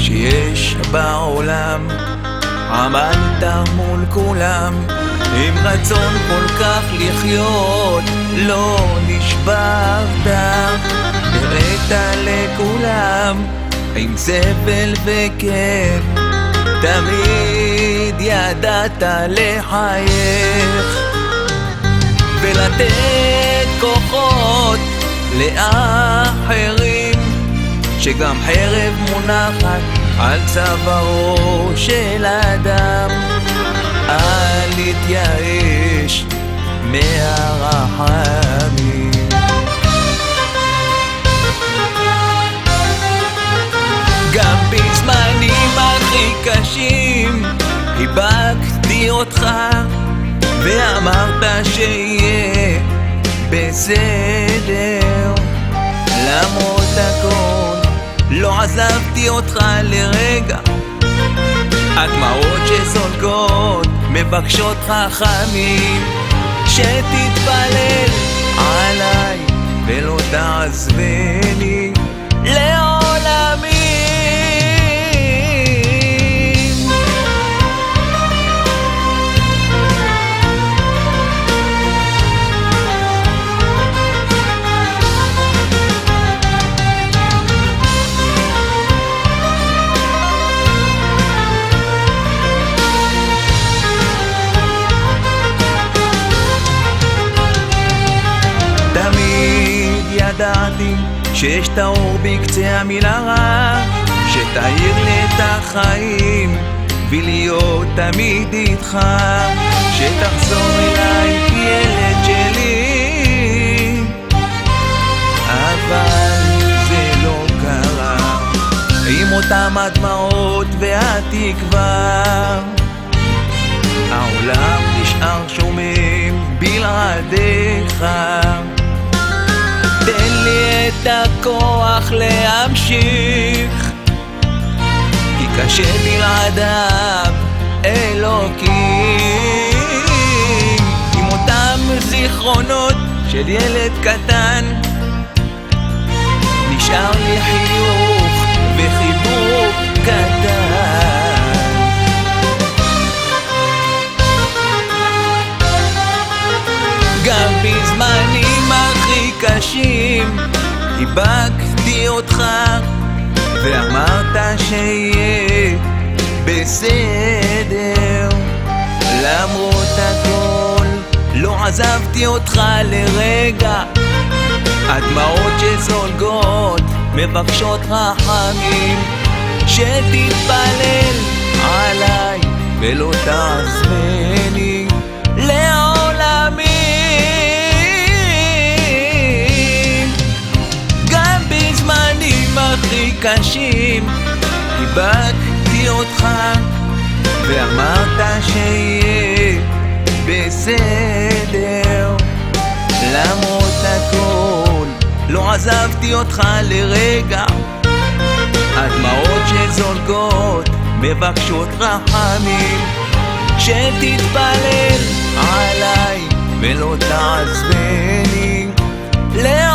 שיש בעולם. עמדת מול כולם עם רצון כל כך לחיות, לא נשברת, הראת לכולם עם סבל וכאב, תמיד ידעת לחייך ולתת כוחות לאחרים, שגם חרב מונחת על צווארו של אדם. אל תתייאש מהרחמים. גם בזמנים הכי קשים חיבקתי אותך ואמרת שיהיה בסדר. למרות הכל לא עזבתי אותך לרגע, הדמעות שזולגות מבקשות חכמים, שתתפלל עליי ולא תעזבני לעולמים. ידעתי שיש את האור בקצה המנהרה, שתאיר לי את החיים ולהיות תמיד איתך, שתחזור אליי כילד שלי, אבל זה לא קרה. עם אותם הדמעות והתקווה, העולם נשאר שומם בלעדיך. תן לי את הכוח להמשיך, כי קשה בלעדיו אלוקים. עם אותם זיכרונות של ילד קטן, נשאר לי חיוך וחיבוק קטן. גם בזמנים הכי קשים חיבקתי אותך ואמרת שיהיה בסדר. למרות הכל לא עזבתי אותך לרגע, הדמעות שזולגות מבקשות רחמים, שתתפלל עליי ולא תעזבני לעולמים. הכי קשים חיבקתי אותך ואמרת שיהיה בסדר. למרות הכל לא עזבתי אותך לרגע, הדמעות שזולגות מבקשות רחמים, שתתפלל עליי ולא תעזבני לעולמים.